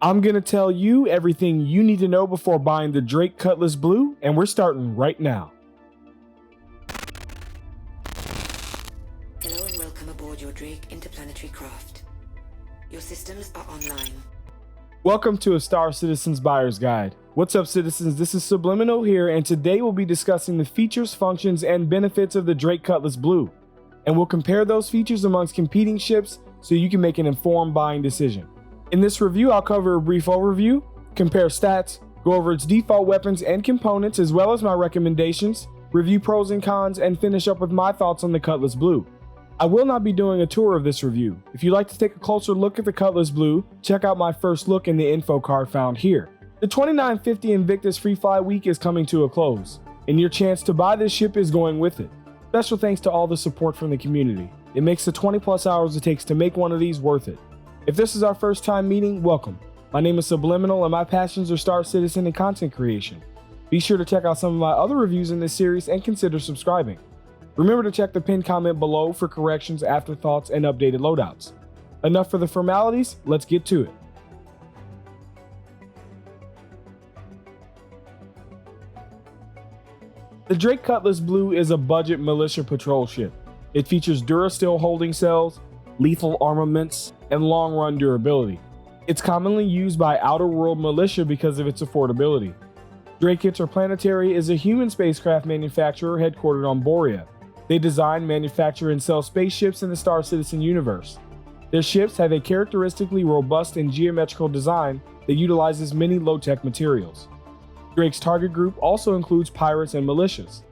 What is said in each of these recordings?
I'm going to tell you everything you need to know before buying the Drake Cutlass Blue, and we're starting right now. Hello and welcome aboard your Drake Interplanetary craft. Your systems are online. Welcome to a Star Citizen's Buyer's Guide. What's up, citizens? This is SubliminaL here, and today we'll be discussing the features, functions, and benefits of the Drake Cutlass Blue. And we'll compare those features amongst competing ships so you can make an informed buying decision. In this review, I'll cover a brief overview, compare stats, go over its default weapons and components, as well as my recommendations, review pros and cons, and finish up with my thoughts on the Cutlass Blue. I will not be doing a tour of this review. If you'd like to take a closer look at the Cutlass Blue, check out my first look in the info card found here. The 2950 Invictus Free Fly Week is coming to a close, and your chance to buy this ship is going with it. Special thanks to all the support from the community. It makes the 20 plus hours it takes to make one of these worth it. If this is our first time meeting, welcome. My name is SubliminaL and my passions are Star Citizen and content creation. Be sure to check out some of my other reviews in this series and consider subscribing. Remember to check the pinned comment below for corrections, afterthoughts, and updated loadouts. Enough for the formalities, let's get to it. The Drake Cutlass Blue is a budget militia patrol ship. It features Durasteel holding cells, lethal armaments, and long-run durability. It's commonly used by outer world militia because of its affordability. Drake Interplanetary is a human spacecraft manufacturer headquartered on Borea. They design, manufacture, and sell spaceships in the Star Citizen universe. Their ships have a characteristically robust and geometrical design that utilizes many low-tech materials. Drake's target group also includes pirates and militias.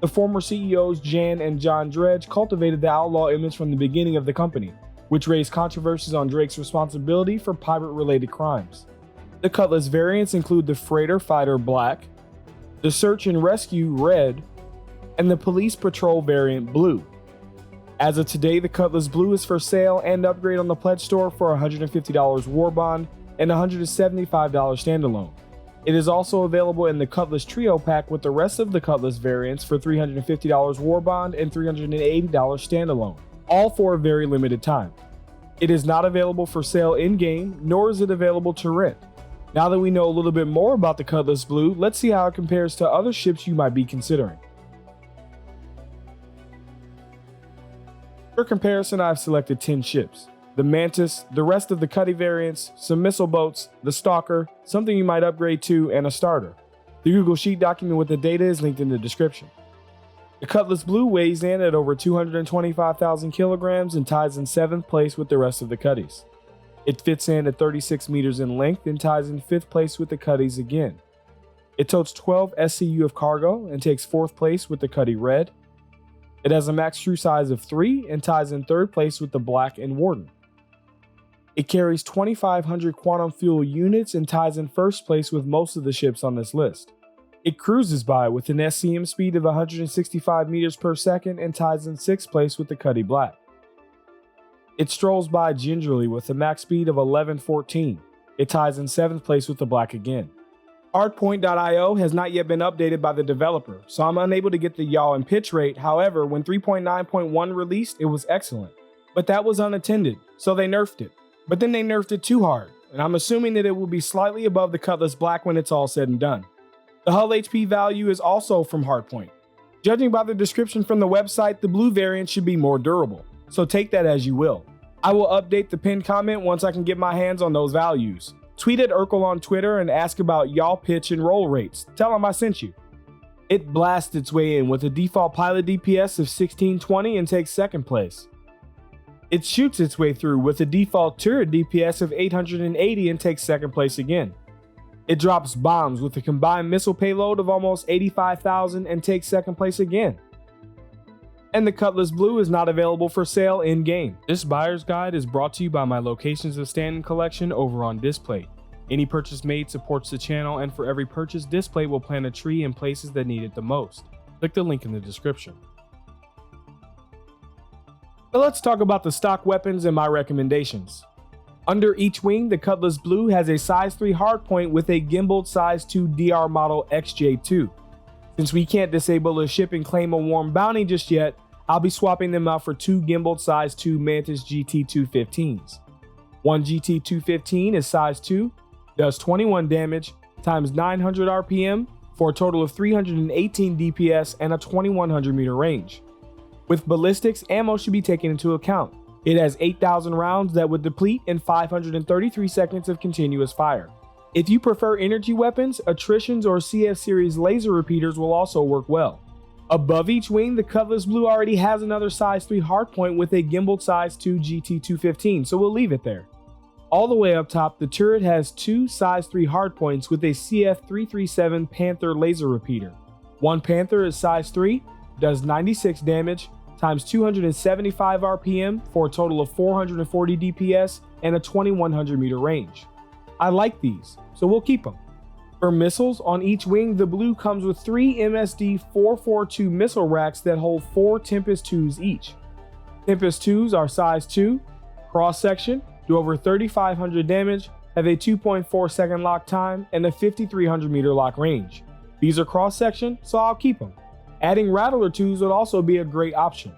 The former CEOs Jan and John Dredge cultivated the outlaw image from the beginning of the company, which raised controversies on Drake's responsibility for pirate-related crimes. The Cutlass variants include the Freighter Fighter Black, the Search and Rescue Red, and the Police Patrol variant Blue. As of today, the Cutlass Blue is for sale and upgrade on the Pledge Store for $150 War Bond and $175 standalone. It is also available in the Cutlass Trio Pack with the rest of the Cutlass variants for $350 War Bond and $380 standalone, all for a very limited time. It is not available for sale in-game, nor is it available to rent. Now that we know a little bit more about the Cutlass Blue, let's see how it compares to other ships you might be considering. For comparison, I've selected 10 ships. The Mantis, the rest of the Cuddy variants, some missile boats, the Stalker, something you might upgrade to, and a starter. The Google Sheet document with the data is linked in the description. The Cutlass Blue weighs in at over 225,000 kilograms and ties in 7th place with the rest of the Cuddies. It fits in at 36 meters in length and ties in 5th place with the Cuddies again. It totes 12 SCU of cargo and takes 4th place with the Cuddy Red. It has a max crew size of 3 and ties in 3rd place with the Black and Warden. It carries 2,500 quantum fuel units and ties in 1st place with most of the ships on this list. It cruises by with an SCM speed of 165 meters per second and ties in 6th place with the Cuddy Black. It strolls by gingerly with a max speed of 1114. It ties in 7th place with the Black again. Hardpoint.io has not yet been updated by the developer, so I'm unable to get the yaw and pitch rate. However, when 3.9.1 released, it was excellent. But that was unattended, so they nerfed it. But then they nerfed it too hard, and I'm assuming that it will be slightly above the Cutlass Black when it's all said and done. The hull HP value is also from Hardpoint. Judging by the description from the website, the Blue variant should be more durable, so take that as you will. I will update the pinned comment once I can get my hands on those values. Tweet at Urkel on Twitter and ask about yaw pitch and roll rates. Tell them I sent you. It blasts its way in with a default pilot DPS of 1620 and takes 2nd place. It shoots its way through with a default turret DPS of 880 and takes 2nd place again. It drops bombs with a combined missile payload of almost 85,000 and takes 2nd place again. And the Cutlass Blue is not available for sale in-game. This buyer's guide is brought to you by my Locations of Standing collection over on Display. Any purchase made supports the channel, and for every purchase, Display will plant a tree in places that need it the most. Click the link in the description. But let's talk about the stock weapons and my recommendations. Under each wing, the Cutlass Blue has a size 3 hardpoint with a gimbaled size 2 DR model XJ2. Since we can't disable a ship and claim a warm bounty just yet, I'll be swapping them out for 2 gimbaled size 2 Mantis GT215s. One GT215 is size 2, does 21 damage times 900 RPM for a total of 318 DPS and a 2100 meter range. With ballistics, ammo should be taken into account. It has 8,000 rounds that would deplete in 533 seconds of continuous fire. If you prefer energy weapons, attritions or CF series laser repeaters will also work well. Above each wing, the Cutlass Blue already has another size 3 hardpoint with a gimbaled size 2 GT215, so we'll leave it there. All the way up top, the turret has 2 size 3 hardpoints with a CF337 Panther laser repeater. One Panther is size 3, does 96 damage, times 275 RPM for a total of 440 DPS and a 2100 meter range. I like these, so we'll keep them. For missiles, on each wing, the Blue comes with 3 MSD 442 missile racks that hold 4 Tempest 2s each. Tempest 2s are size 2, cross-section, do over 3,500 damage, have a 2.4 second lock time, and a 5,300 meter lock range. These are cross-section, so I'll keep them. Adding Rattler 2s would also be a great option.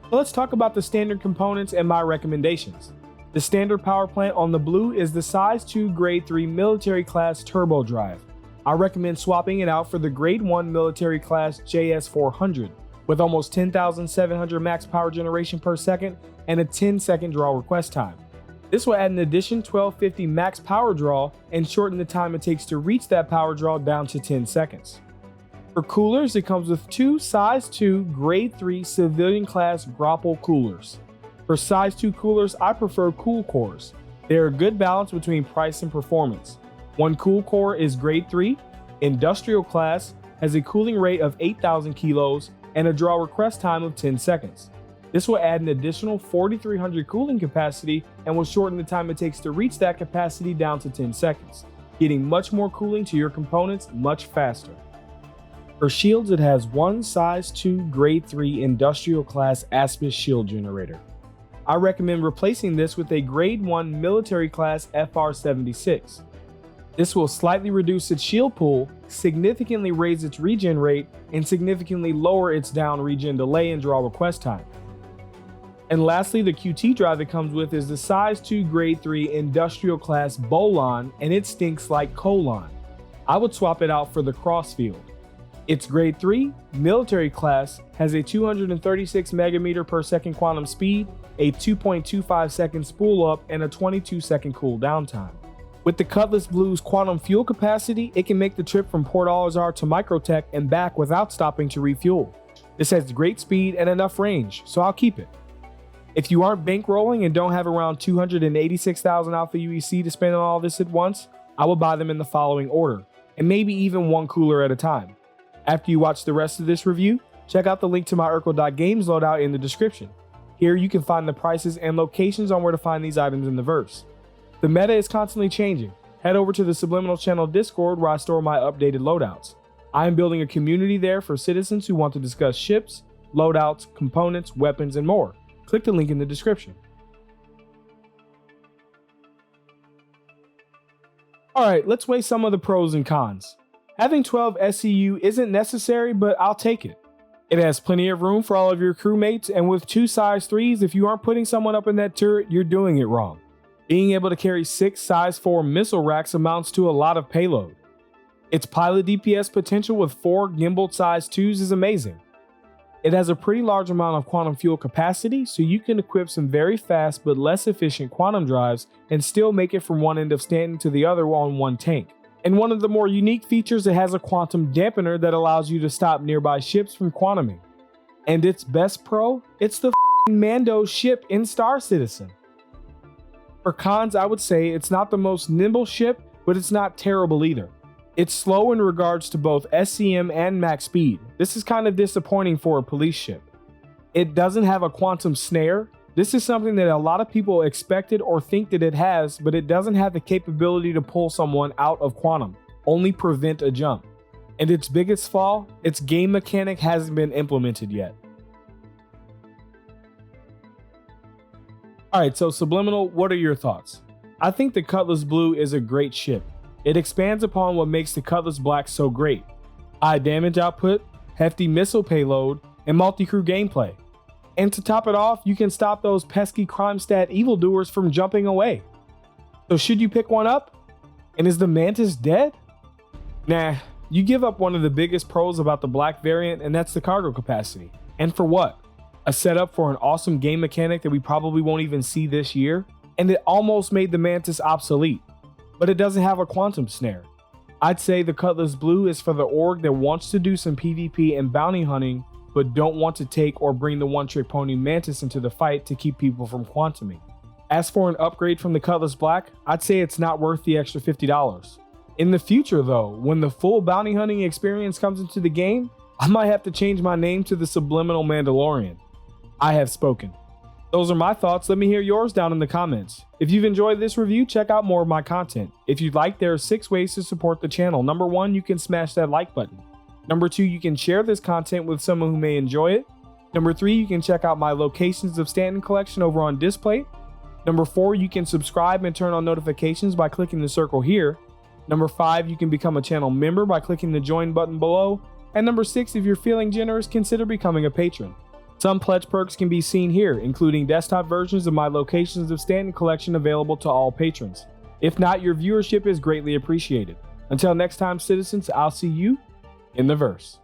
So let's talk about the standard components and my recommendations. The standard power plant on the Blue is the size 2 grade 3 military class turbo drive. I recommend swapping it out for the grade 1 military class JS400 with almost 10,700 max power generation per second and a 10-second draw request time. This will add an additional 1250 max power draw and shorten the time it takes to reach that power draw down to 10 seconds. For coolers, it comes with 2 size 2 grade 3 civilian class grapple coolers. For size 2 coolers, I prefer cool cores. They are a good balance between price and performance. One cool core is grade 3, industrial class, has a cooling rate of 8,000 kilos and a draw request time of 10 seconds. This will add an additional 4,300 cooling capacity and will shorten the time it takes to reach that capacity down to 10 seconds, getting much more cooling to your components much faster. For shields, it has one size 2 grade 3 industrial class Aspis shield generator. I recommend replacing this with a grade 1 military class FR76. This will slightly reduce its shield pool, significantly raise its regen rate, and significantly lower its down regen delay and draw request time. And lastly, the QT drive it comes with is the size 2 grade 3 industrial class Bolon, and it stinks like colon. I would swap it out for the Crossfield. Its grade 3 military class has a 236 megameter per second quantum speed, a 2.25 second spool up, and a 22 second cooldown time. With the Cutlass Blue's quantum fuel capacity, it can make the trip from Port Alizar to Microtech and back without stopping to refuel. This has great speed and enough range, so I'll keep it. If you aren't bankrolling and don't have around 286,000 Alpha UEC to spend on all this at once, I will buy them in the following order, and maybe even one cooler at a time. After you watch the rest of this review, check out the link to my Urkel.games loadout in the description. Here you can find the prices and locations on where to find these items in the verse. The meta is constantly changing. Head over to the SubliminaL channel Discord where I store my updated loadouts. I am building a community there for citizens who want to discuss ships, loadouts, components, weapons, and more. Click the link in the description. Alright, let's weigh some of the pros and cons. Having 12 SCU isn't necessary, but I'll take it. It has plenty of room for all of your crewmates, and with 2 size 3s, if you aren't putting someone up in that turret, you're doing it wrong. Being able to carry 6 size 4 missile racks amounts to a lot of payload. Its pilot DPS potential with 4 gimbaled size 2s is amazing. It has a pretty large amount of quantum fuel capacity, so you can equip some very fast but less efficient quantum drives and still make it from one end of Stanton to the other on one tank. And one of the more unique features, it has a quantum dampener that allows you to stop nearby ships from quantuming. And its best pro, it's the Mando ship in Star Citizen. For cons, I would say it's not the most nimble ship, but it's not terrible either. It's slow in regards to both SCM and max speed. This is kind of disappointing for a police ship. It doesn't have a quantum snare. This is something that a lot of people expected or think that it has, but it doesn't have the capability to pull someone out of quantum, only prevent a jump. And its biggest flaw, its game mechanic hasn't been implemented yet. Alright, so SubliminaL, what are your thoughts? I think the Cutlass Blue is a great ship. It expands upon what makes the Cutlass Black so great. High damage output, hefty missile payload, and multi-crew gameplay. And to top it off, you can stop those pesky crime stat evildoers from jumping away. So should you pick one up? And is the Mantis dead? Nah, you give up one of the biggest pros about the black variant, and that's the cargo capacity. And for what? A setup for an awesome game mechanic that we probably won't even see this year? And it almost made the Mantis obsolete, but it doesn't have a quantum snare. I'd say the Cutlass Blue is for the org that wants to do some PvP and bounty hunting, but don't want to take or bring the one-trick pony Mantis into the fight to keep people from quantuming. As for an upgrade from the Cutlass Black, I'd say it's not worth the extra $50. In the future though, when the full bounty hunting experience comes into the game, I might have to change my name to the SubliminaL Mandalorian. I have spoken. Those are my thoughts. Let me hear yours down in the comments. If you've enjoyed this review, check out more of my content. If you'd like, there are 6 ways to support the channel. Number 1, you can smash that like button. Number 2, you can share this content with someone who may enjoy it. Number 3, you can check out my Locations of Stanton collection over on Display. Number 4, you can subscribe and turn on notifications by clicking the circle here. Number 5, you can become a channel member by clicking the join button below. And number 6, if you're feeling generous, consider becoming a patron. Some pledge perks can be seen here, including desktop versions of my Locations of Stanton collection available to all patrons. If not, your viewership is greatly appreciated. Until next time, citizens, I'll see you in the verse.